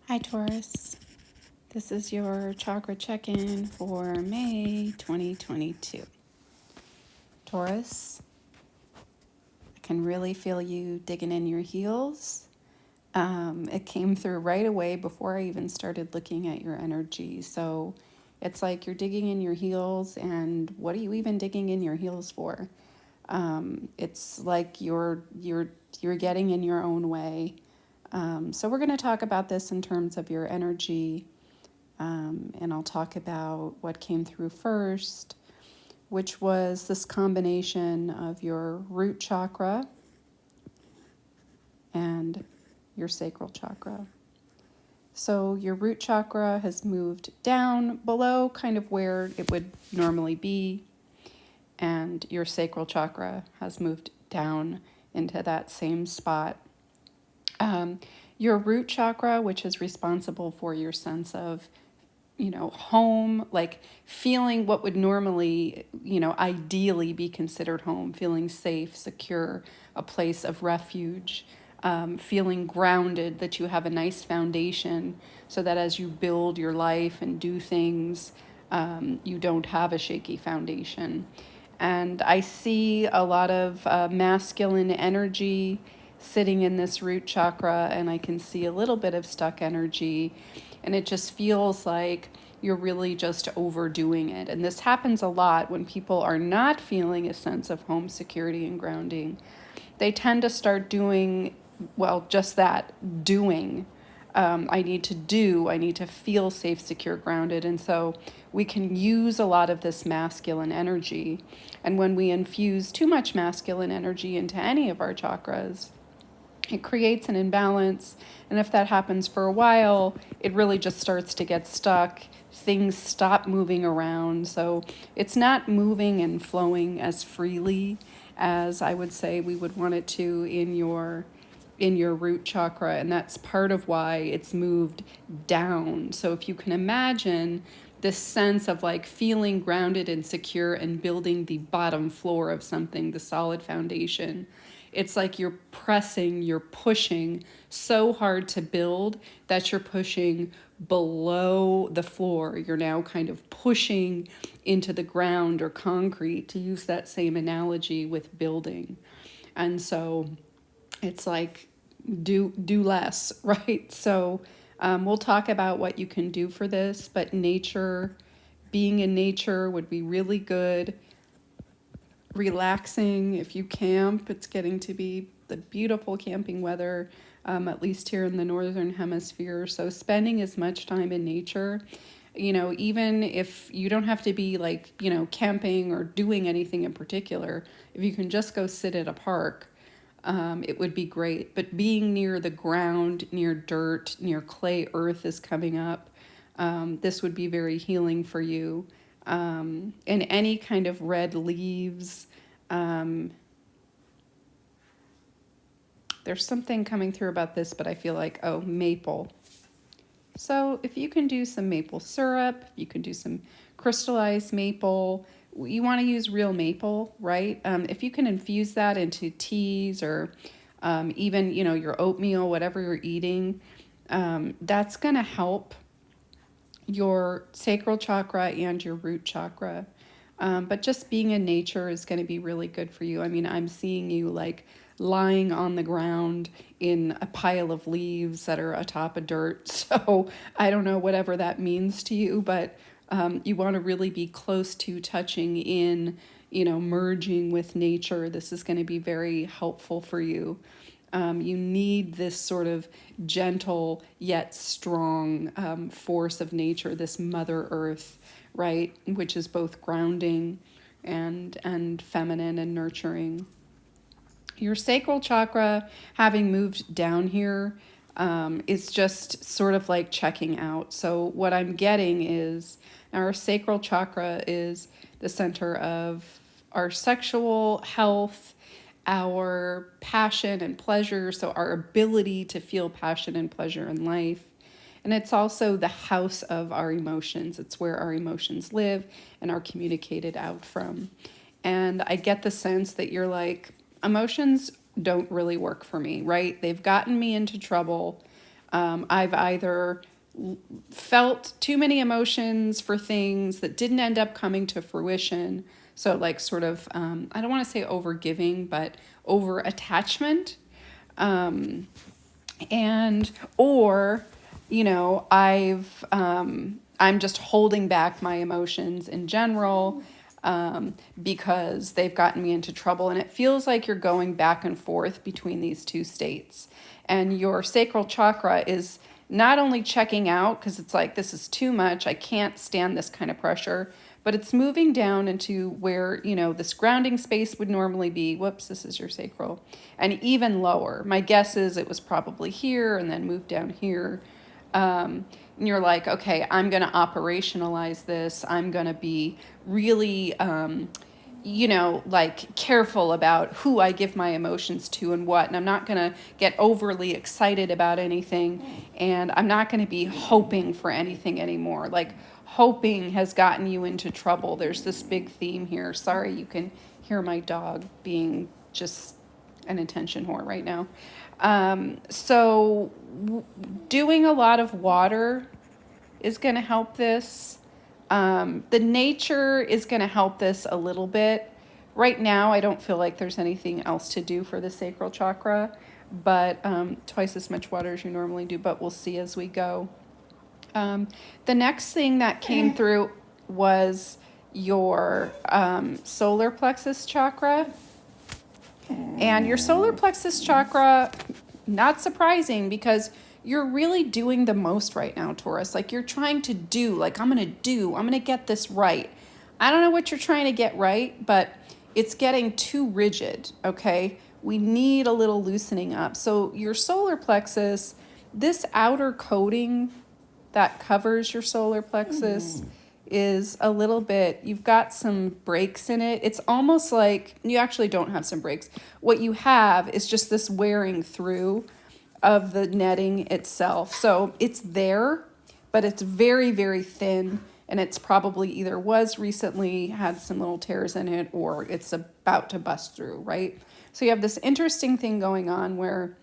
Hi, Taurus. This is your chakra check-in for May 2022. Taurus, I can really feel you digging in your heels. It came through right away before I even started looking at your energy. So it's like you're digging in your heels, and what are you even digging in your heels for? It's like you're getting in your own way. So we're going to talk about this in terms of your energy. And I'll talk about what came through first, which was this combination of your root chakra and your sacral chakra. So your root chakra has moved down below kind of where it would normally be, and your sacral chakra has moved down into that same spot. Your root chakra, which is responsible for your sense of home, like feeling what would normally, ideally be considered home, feeling safe, secure, a place of refuge, feeling grounded, that you have a nice foundation so that as you build your life and do things, you don't have a shaky foundation. And I see a lot of masculine energy sitting in this root chakra, and I can see a little bit of stuck energy. And it just feels like you're really just overdoing it. And this happens a lot when people are not feeling a sense of home security and grounding. They tend to start doing, well, just that, doing. I need to feel safe, secure, grounded. And so we can use a lot of this masculine energy. And when we infuse too much masculine energy into any of our chakras, it creates an imbalance. And if that happens for a while, it really just starts to get stuck. Things stop moving around. So it's not moving and flowing as freely as I would say we would want it to in your root chakra, and that's part of why it's moved down. So if you can imagine this sense of like feeling grounded and secure and building the bottom floor of something, the solid foundation, it's like you're pressing, you're pushing so hard to build that you're pushing below the floor. You're now kind of pushing into the ground or concrete, to use that same analogy with building. And so it's like do less, right? So we'll talk about what you can do for this, but nature, being in nature would be really good. Relaxing, if you camp, it's getting to be the beautiful camping weather, at least here in the northern hemisphere. So spending as much time in nature, even if you don't have to be like, camping or doing anything in particular, if you can just go sit at a park, it would be great. But being near the ground, near dirt, near clay earth is coming up. This would be very healing for you. And any kind of red leaves. There's something coming through about this, but I feel like, oh, maple. So if you can do some maple syrup, you can do some crystallized maple. You want to use real maple, right? If you can infuse that into teas or even, your oatmeal, whatever you're eating, that's going to help your sacral chakra and your root chakra. But just being in nature is going to be really good for you. I mean, I'm seeing you like lying on the ground in a pile of leaves that are atop of dirt. So I don't know whatever that means to you, but you want to really be close to touching in, merging with nature. This is going to be very helpful for you. You need this sort of gentle yet strong force of nature, this Mother Earth, right? Which is both grounding and feminine and nurturing. Your sacral chakra, having moved down here, is just sort of like checking out. So what I'm getting is our sacral chakra is the center of our sexual health, our passion and pleasure, so our ability to feel passion and pleasure in life. And it's also the house of our emotions. It's where our emotions live and are communicated out from. And I get the sense that you're like, emotions don't really work for me, right? They've gotten me into trouble. I've either felt too many emotions for things that didn't end up coming to fruition. So like sort of, I don't want to say over giving, but over attachment. And, or, I'm just holding back my emotions in general, because they've gotten me into trouble. And it feels like you're going back and forth between these two states. And your sacral chakra is not only checking out because it's like, this is too much, I can't stand this kind of pressure, but it's moving down into where, this grounding space would normally be. Whoops, this is your sacral. And even lower. My guess is it was probably here and then moved down here. And you're like, okay, I'm going to operationalize this. I'm going to be really, like careful about who I give my emotions to and what. And I'm not going to get overly excited about anything. And I'm not going to be hoping for anything anymore. Like hoping has gotten you into trouble. There's this big theme here. Sorry, you can hear my dog being just an attention whore right now. So doing a lot of water is going to help this. The nature is going to help this a little bit. Right now, I don't feel like there's anything else to do for the sacral chakra, but twice as much water as you normally do, but we'll see as we go. The next thing that came through was your solar plexus chakra. And your solar plexus chakra, not surprising because you're really doing the most right now, Taurus. Like you're trying to do, like I'm going to get this right. I don't know what you're trying to get right, but it's getting too rigid, okay? We need a little loosening up. So your solar plexus, this outer coating that covers your solar plexus is a little bit, you've got some breaks in it. It's almost like you actually don't have some breaks. What you have is just this wearing through of the netting itself. So it's there, but it's very, very thin. And it's probably either was recently, had some little tears in it, or it's about to bust through, right? So you have this interesting thing going on where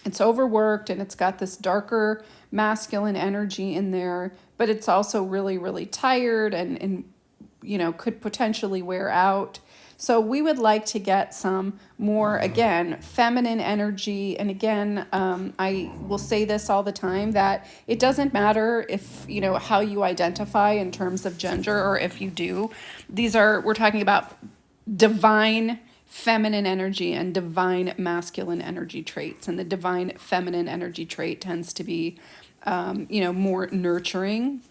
it's overworked and it's got this darker masculine energy in there, but it's also really, really tired and could potentially wear out. So we would like to get some more, again, feminine energy. And again, I will say this all the time, that it doesn't matter if, how you identify in terms of gender, or if you do. We're talking about divine feminine energy and divine masculine energy traits. And the divine feminine energy trait tends to be, more nurturing.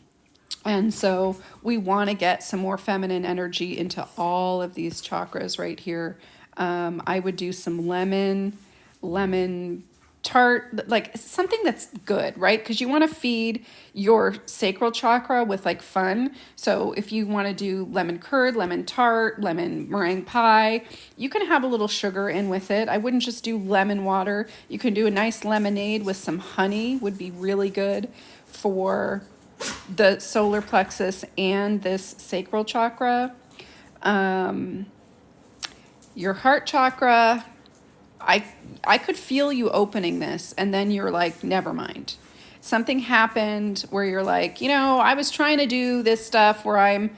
And so we want to get some more feminine energy into all of these chakras right here. I would do some lemon tart, like something that's good, right? Because you want to feed your sacral chakra with like fun. So if you want to do lemon curd, lemon tart, lemon meringue pie, you can have a little sugar in with it. I wouldn't just do lemon water. You can do a nice lemonade with some honey, would be really good for the solar plexus and this sacral chakra. Your heart chakra, I could feel you opening this, and then you're like, never mind. Something happened where you're like, I was trying to do this stuff where I'm,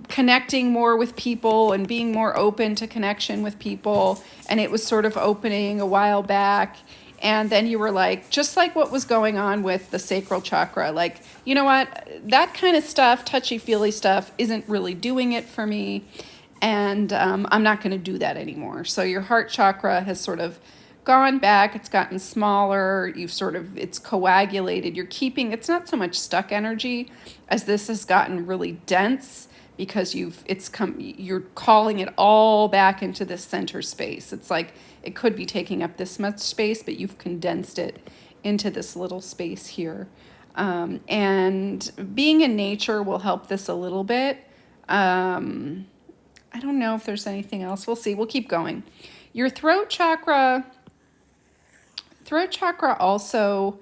connecting more with people and being more open to connection with people, and it was sort of opening a while back. And then you were like, just like what was going on with the sacral chakra, like, you know what, that kind of stuff, touchy-feely stuff, isn't really doing it for me. And I'm not going to do that anymore. So your heart chakra has sort of gone back. It's gotten smaller. It's coagulated. It's not so much stuck energy as this has gotten really dense, because you're calling it all back into this center space. It's like it could be taking up this much space, but you've condensed it into this little space here. And being in nature will help this a little bit. I don't know if there's anything else. We'll see. We'll keep going. Your throat chakra also,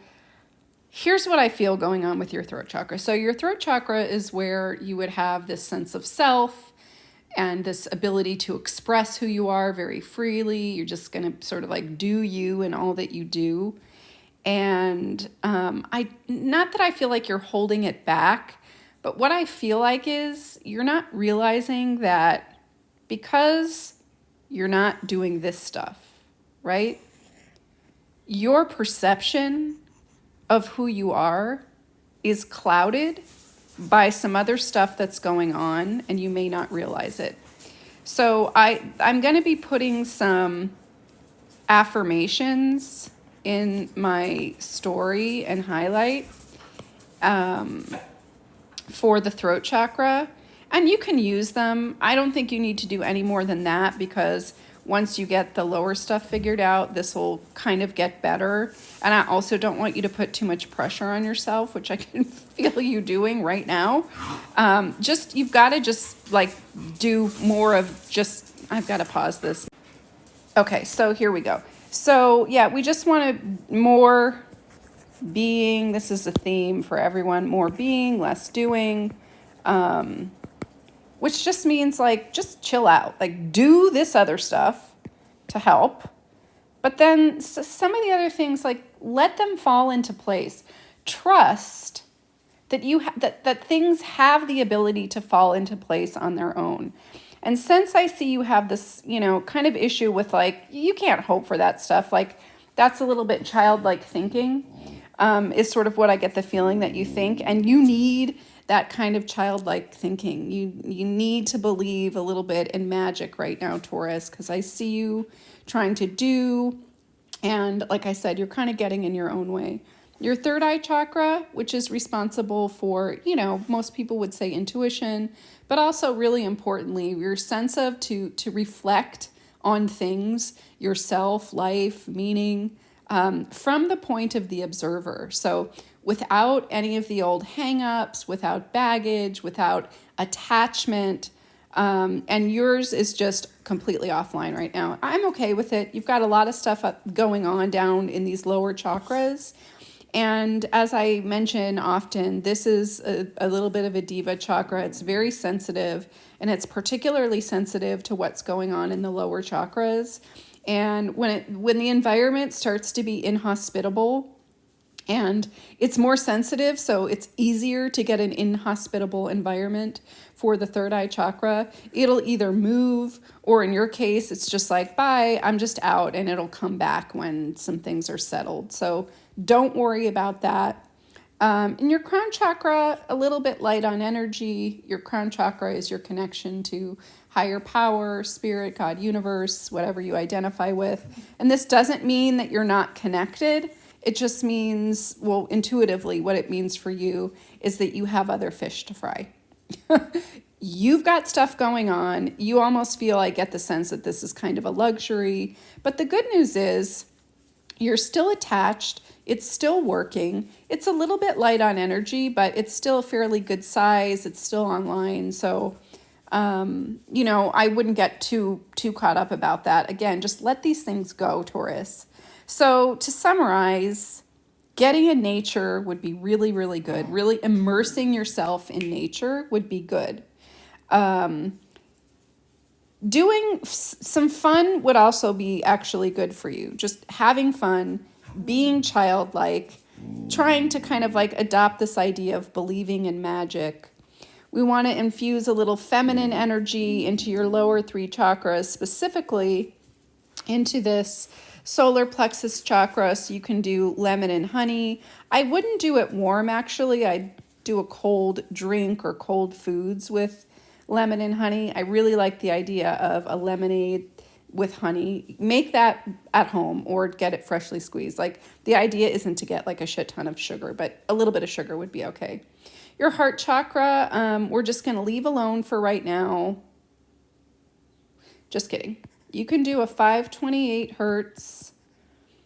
here's what I feel going on with your throat chakra. So your throat chakra is where you would have this sense of self and this ability to express who you are very freely. You're just going to sort of like do you and all that you do. And not that I feel like you're holding it back, but what I feel like is you're not realizing that because you're not doing this stuff, right? Your perception of who you are is clouded by some other stuff that's going on, and you may not realize it. So I'm going to be putting some affirmations in my story and highlight for the throat chakra, and you can use them. I don't think you need to do any more than that, because once you get the lower stuff figured out, this will kind of get better. And I also don't want you to put too much pressure on yourself, which I can feel you doing right now. You've got to just like do more of just, I've got to pause this. Okay, so here we go. So yeah, we just want more being. This is a theme for everyone: more being, less doing, which just means like just chill out, like do this other stuff to help, but then some of the other things, like let them fall into place. Trust that that things have the ability to fall into place on their own. And since I see you have this, kind of issue with like, you can't hope for that stuff, like that's a little bit childlike thinking, is sort of what I get the feeling that you think. And you need that kind of childlike thinking. You need to believe a little bit in magic right now, Taurus, because I see you trying to do, and like I said, you're kind of getting in your own way. Your third eye chakra, which is responsible for, most people would say intuition, but also really importantly, your sense of to reflect on things, yourself, life, meaning, from the point of the observer. So without any of the old hang-ups, without baggage, without attachment, and yours is just completely offline right now. I'm okay with it. You've got a lot of stuff going on down in these lower chakras. And as I mention often, this is a little bit of a diva chakra. It's very sensitive, and it's particularly sensitive to what's going on in the lower chakras. And when the environment starts to be inhospitable, and it's more sensitive, so it's easier to get an inhospitable environment for the third eye chakra. It'll either move, or in your case, it's just like, bye, I'm just out, and it'll come back when some things are settled. So don't worry about that. In your crown chakra, a little bit light on energy. Your crown chakra is your connection to higher power, spirit, God, universe, whatever you identify with. And this doesn't mean that you're not connected. It just means, well, intuitively, what it means for you is that you have other fish to fry. You've got stuff going on. You almost feel, I get the sense that this is kind of a luxury. But the good news is you're still attached. It's still working. It's a little bit light on energy, but it's still a fairly good size. It's still online. So, I wouldn't get too caught up about that. Again, just let these things go, Taurus. So to summarize, getting in nature would be really, really good. Really immersing yourself in nature would be good. Doing some fun would also be actually good for you. Just having fun, being childlike, trying to kind of like adopt this idea of believing in magic. We want to infuse a little feminine energy into your lower three chakras, specifically into this solar plexus chakra, so you can do lemon and honey. I wouldn't do it warm, actually. I'd do a cold drink or cold foods with lemon and honey. I really like the idea of a lemonade with honey. Make that at home or get it freshly squeezed. Like, the idea isn't to get like a shit ton of sugar, but a little bit of sugar would be okay. Your heart chakra, we're just going to leave alone for right now. Just kidding. You can do a 528 hertz.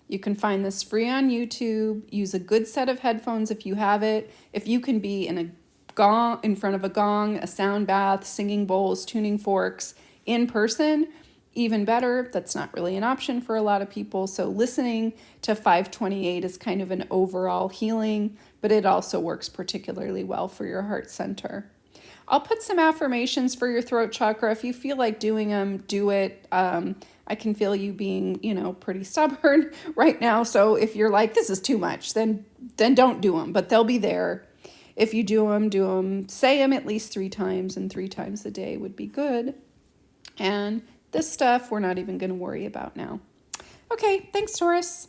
You can find this free on YouTube. Use a good set of headphones if you have it. If you can be in a gong, in front of a gong, a sound bath, singing bowls, tuning forks in person, even better. That's not really an option for a lot of people. So listening to 528 is kind of an overall healing, but it also works particularly well for your heart center. I'll put some affirmations for your throat chakra. If you feel like doing them, do it. I'm I can feel you being, you know, pretty stubborn right now. So if you're like, this is too much, then don't do them, but they'll be there. If you do them, say them at least 3 times, and 3 times a day would be good. And this stuff we're not even going to worry about now. Okay, thanks, Taurus.